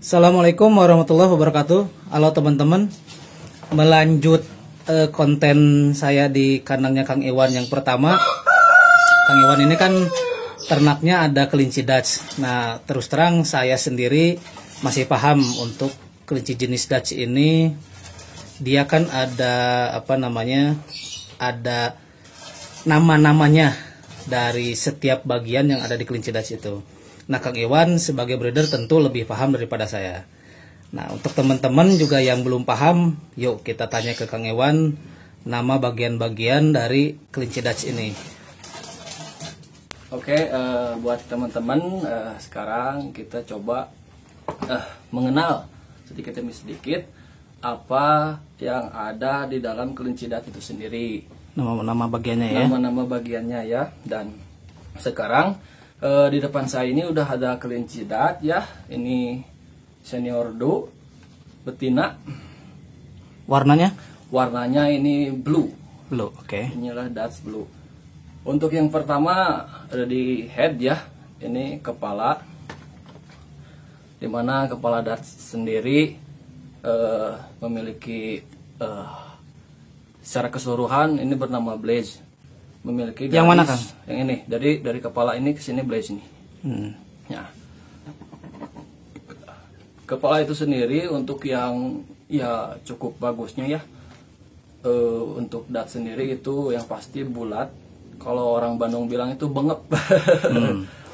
Assalamualaikum warahmatullahi wabarakatuh. Halo teman-teman, melanjut konten saya di kandangnya Kang Iwan yang pertama. Kang Iwan ini kan ternaknya ada kelinci Dutch. Nah, terus terang saya sendiri masih paham untuk kelinci jenis Dutch ini. Dia kan ada ada nama-namanya dari setiap bagian yang ada di kelinci Dutch itu. Nah, Kang Iwan sebagai breeder tentu lebih paham daripada saya. Nah, untuk teman-teman juga yang belum paham, yuk kita tanya ke Kang Iwan nama bagian-bagian dari kelinci Dutch ini. Oke, buat teman-teman, sekarang kita coba mengenal sedikit demi sedikit apa yang ada di dalam kelinci Dutch itu sendiri. Nama-nama bagiannya ya. Nama-nama bagiannya ya. Dan sekarang di depan saya ini udah ada kelinci Dutch ya. Ini senior do betina. Warnanya? Warnanya ini blue. Blue, oke. Inilah Dutch blue. Untuk yang pertama ada di head ya. Ini kepala. Dimana kepala Dutch sendiri memiliki secara keseluruhan ini bernama Blaze. Memiliki garis, yang mana, Kang? Yang ini dari kepala ini ke sini Blaze ini. Ya. Kepala itu sendiri untuk yang ya cukup bagusnya ya. Untuk Dutch sendiri itu yang pasti bulat. Kalau orang Bandung bilang itu bengep.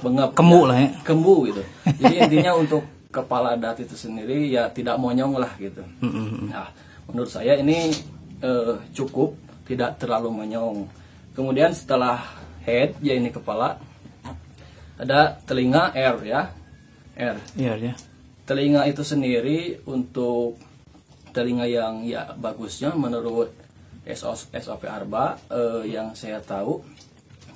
Bengep. Kembu ya. lah ya. Kembu gitu. Jadi intinya untuk kepala Dutch itu sendiri ya tidak monyong lah gitu. Nah, menurut saya ini cukup, tidak terlalu monyong. Kemudian setelah head, ya ini kepala, ada telinga R ya, R. Iya ya. Telinga itu sendiri untuk telinga yang ya bagusnya menurut SOP Arba yang saya tahu.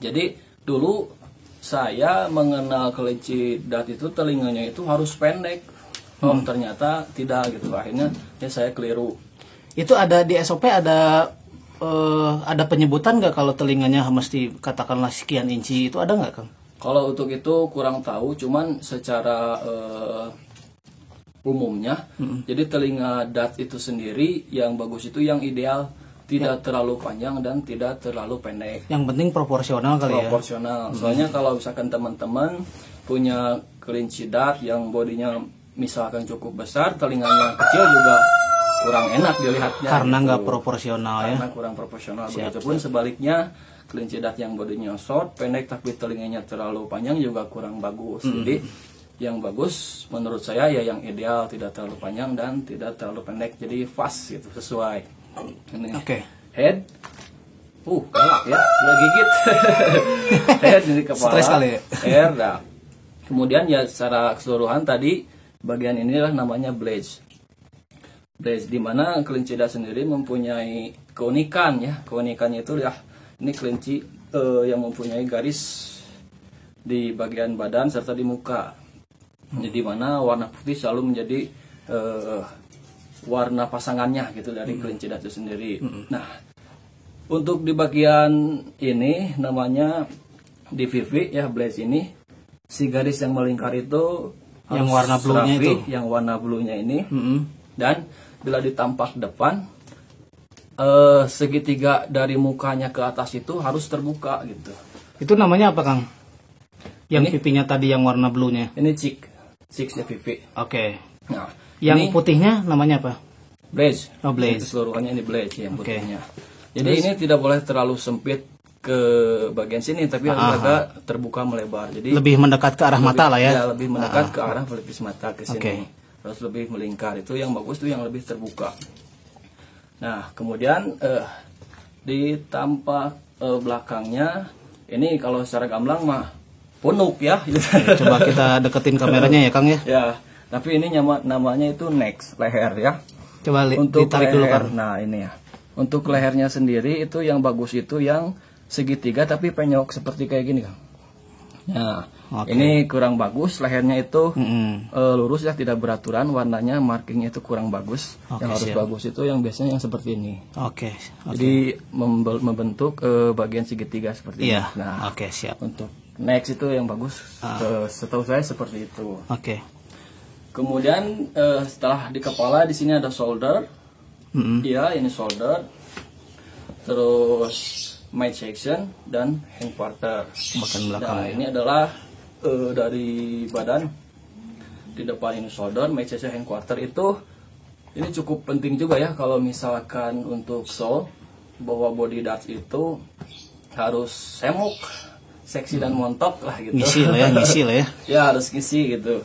Jadi dulu saya mengenal kelinci Dutch itu telinganya itu harus pendek. Oh ternyata tidak gitu. Akhirnya ya saya keliru. Itu ada di SOP ada penyebutan nggak kalau telinganya mesti katakanlah sekian inci, itu ada nggak, Kang? Kalau untuk itu kurang tahu, cuman secara umumnya, jadi telinga Dutch itu sendiri yang bagus itu yang ideal, tidak terlalu panjang dan tidak terlalu pendek. Yang penting proporsional kali ya. Proporsional. Soalnya kalau misalkan teman-teman punya kelinci Dutch yang bodinya misalkan cukup besar, telinganya kecil juga kurang enak dilihatnya. Karena gitu. nggak proporsional ya. Karena kurang proporsional. Begitupun sebaliknya kelinci Dutch yang bodinya short, pendek tapi telinganya terlalu panjang juga kurang bagus. Jadi yang bagus menurut saya ya yang ideal, tidak terlalu panjang dan tidak terlalu pendek. Jadi pas gitu, sesuai. Ini head. Galak ya, udah gigit. Head ini kepala. Stres kali ya. Hair, nah. Kemudian ya secara keseluruhan tadi bagian inilah namanya Blaze. Blaze, di mana kelinci Dutch sendiri mempunyai keunikan ya. Keunikannya itu ya ini kelinci yang mempunyai garis di bagian badan serta di muka. Jadi mana warna putih selalu menjadi warna pasangannya gitu dari kelinci Dutch itu sendiri. Nah, untuk di bagian ini namanya di VV ya Blaze ini, si garis yang melingkar itu yang warna blue-nya itu. Yang warna blue-nya ini. Dan bila ditampak depan, segitiga dari mukanya ke atas itu harus terbuka gitu. Itu namanya apa, Kang? Yang Ini? pipinya tadi yang warna blue-nya. Ini cheeks-nya pipi. Oke. Nah, Yang ini putihnya namanya apa? Blaze. Oh, Blaze. Keseluruhannya ini Blaze yang Oke. putihnya. Jadi ini tidak boleh terlalu sempit ke bagian sini, tapi harus agak terbuka melebar. Jadi Lebih mendekat ke arah mata lah ya. lebih mendekat ke arah pelipis mata ke sini. Oke. Terus lebih melingkar, itu yang bagus tuh yang lebih terbuka. Nah, kemudian di tampak belakangnya ini kalau secara gamblang mah punuk ya. Coba kita deketin kameranya ya, Kang ya. Ya, tapi ini namanya itu neck, leher ya. Coba Untuk ditarik dulu, leher, Kang. nah ini ya. Untuk lehernya sendiri itu yang bagus itu yang segitiga tapi penyok seperti kayak gini, Kang. Nah, ini kurang bagus, lehernya itu lurus ya, tidak beraturan, warnanya markingnya itu kurang bagus. Yang harus bagus itu yang biasanya yang seperti ini. Jadi membentuk bagian segitiga seperti ini. Nah, siap. Untuk next itu yang bagus, setahu saya seperti itu. Kemudian setelah di kepala di sini ada shoulder. Iya, ini shoulder. Terus mid section dan hindquarter. Bagian belakang. Nah, ini adalah dari badan. Di depan ini shoulder, mid section, hindquarter itu ini cukup penting juga ya kalau misalkan untuk show bahwa body darts itu harus semok, seksi dan montok lah gitu. Ngisi lah ya. Ya harus ngisi gitu.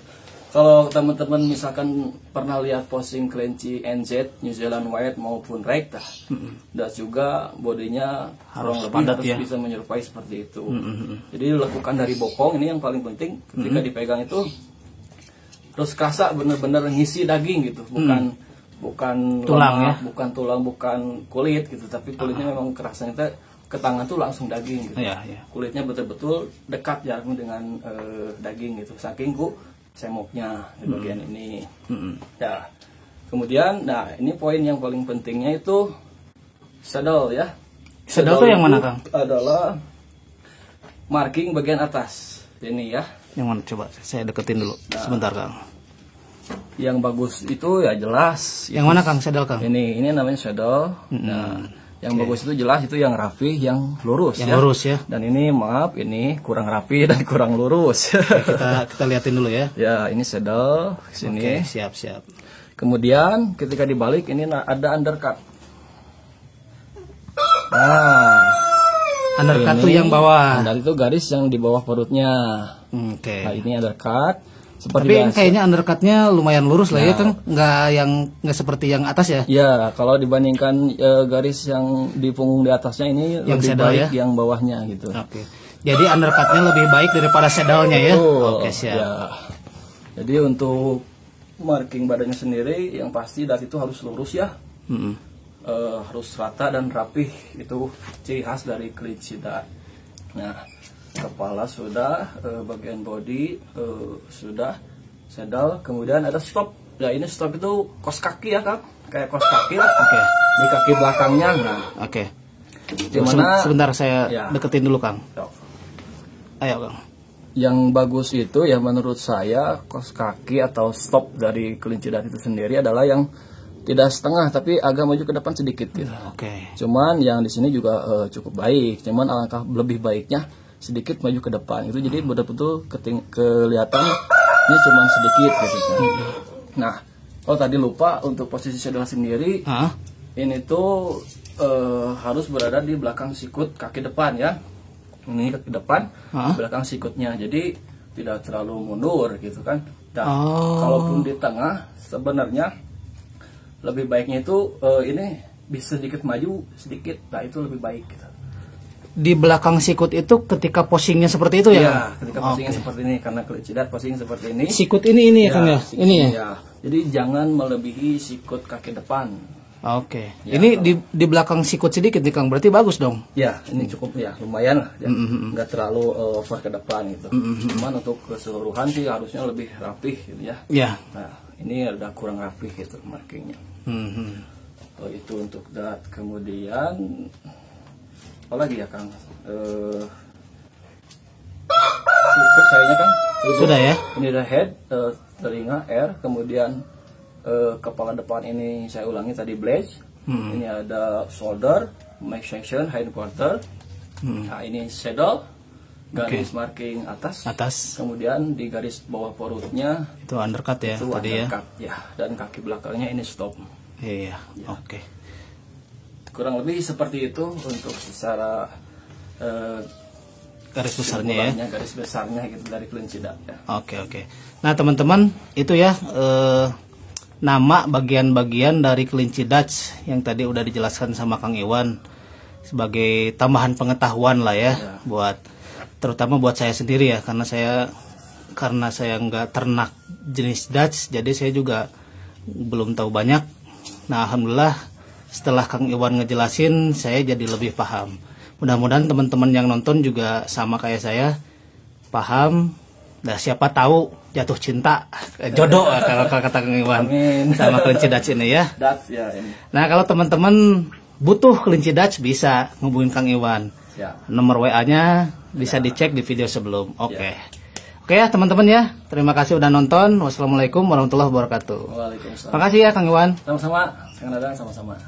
Kalau teman-teman misalkan pernah lihat posing kelinci NZ, New Zealand White maupun Rag, dan juga bodinya Harus kurang lebih padat harus ya. bisa menyerupai seperti itu. Jadi lakukan dari bokong, ini yang paling penting ketika dipegang itu terus kerasa bener-bener ngisi daging gitu, bukan Tulang lemak, ya? bukan tulang, bukan kulit gitu, tapi kulitnya memang kerasanya ke tangan tuh langsung daging gitu. Iya. Kulitnya betul-betul dekat jaraknya dengan daging gitu, saking semoknya di bagian ini. Ya. Kemudian, nah ini poin yang paling pentingnya itu saddle ya. Saddle tuh yang mana, itu Kang? Adalah marking bagian atas ini ya. Yang mana coba saya deketin dulu. Sebentar, Kang. Yang bagus itu ya jelas. Yang mana, Kang? Saddle, Kang? Ini namanya saddle. Nah, yang bagus itu jelas itu yang rapi, yang lurus Yang ya. lurus ya. Dan ini maaf, ini kurang rapi dan kurang lurus. Kita liatin dulu ya. Ya, ini saddle sini. Oke, siap. Kemudian ketika dibalik ini ada undercut. Nah, Undercut tuh ini yang bawah. Undercut itu garis yang di bawah perutnya. Oke. Nah, ini undercut. Seperti Tapi biasa. kayaknya undercutnya lumayan lurus lah ya, Kang. Nggak seperti yang atas ya. Ya, kalau dibandingkan garis yang di punggung di atasnya ini Yang lebih saddle baik ya? yang bawahnya gitu. Oke. Jadi undercutnya lebih baik daripada saddle-nya ya. Betul. Oke, siap. Ya. Jadi untuk marking badannya sendiri yang pasti dari itu harus lurus ya. Harus rata dan rapih, itu ciri khas dari kelinci dart. Nah, kepala sudah, bagian body sudah, saddle, kemudian ada stop. Nah, ini stop itu kos kaki ya, Kang, kayak kos kaki lah. Oke. Di kaki belakangnya. Nah, Oke. dimana Sebentar saya Ya. deketin dulu, Kang. Ayo, Kang. yang bagus itu ya menurut saya kos kaki atau stop dari kelinci dart itu sendiri adalah yang tidak setengah tapi agak maju ke depan sedikit gitu. Oke. Cuman yang di sini juga cukup baik. Cuman alangkah lebih baiknya sedikit maju ke depan. Itu jadi betul-betul kelihatan ini cuman sedikit gitu. Nah, kalau tadi lupa untuk posisi saddle sendiri, Hah? ini tuh harus berada di belakang sikut kaki depan ya. Ini kaki depan, di belakang sikutnya. Jadi tidak terlalu mundur gitu kan. Nah, kalaupun di tengah sebenarnya lebih baiknya itu ini bisa sedikit maju sedikit. Nah, itu lebih baik gitu. Di belakang sikut itu ketika posingnya seperti itu ya? Iya, ketika posingnya seperti ini karena kelinci dart posing seperti ini. Sikut ini ya, Kang ya? sikut Ini ya? ya. Jadi jangan melebihi sikut kaki depan. Oke. Ya, Ini di belakang sikut sedikit nih, Kang. Berarti bagus dong. Ya, ini cukup ya, lumayan lah. Ya. Nggak terlalu over ke depan gitu. Cuman untuk keseluruhan sih harusnya lebih rapih gitu ya. Ya. Nah, ini udah kurang rapih gitu markingnya. Itu untuk dart. Kemudian apa lagi ya, Kang? Cukup kayaknya, Kang. Sudah ya? Ini ada head, telinga, ear, kemudian kepala depan ini saya ulangi tadi blade. Ini ada shoulder, neck section, hindquarter. Nah, ini saddle, garis marking atas. Kemudian di garis bawah perutnya Itu undercut ya itu tadi ya. undercut ya. Dan kaki belakangnya ini stop. Iya. Oke. Kurang lebih seperti itu untuk secara Garis besarnya ya. garis besarnya gitu dari kelinci dart ya. Oke. Nah, teman-teman, itu ya nama bagian-bagian dari kelinci Dutch yang tadi udah dijelaskan sama Kang Iwan sebagai tambahan pengetahuan lah ya, terutama buat saya sendiri ya, karena saya nggak ternak jenis Dutch, jadi saya juga belum tahu banyak. Nah, alhamdulillah setelah Kang Iwan ngejelasin, saya jadi lebih paham. Mudah-mudahan teman-teman yang nonton juga sama kayak saya paham. Nah, siapa tahu jatuh cinta, jodoh kalau kata Kang Iwan sama kelinci Dutch ini ya. Nah, kalau teman-teman butuh kelinci Dutch bisa hubungin Kang Iwan. Nomor WA-nya bisa dicek di video sebelum. Oke. Oke ya teman-teman ya, terima kasih udah nonton. Wassalamualaikum warahmatullahi wabarakatuh. Waalaikumsalam. Makasih ya Kang Iwan. Sama-sama, Kang Dadang, sama-sama.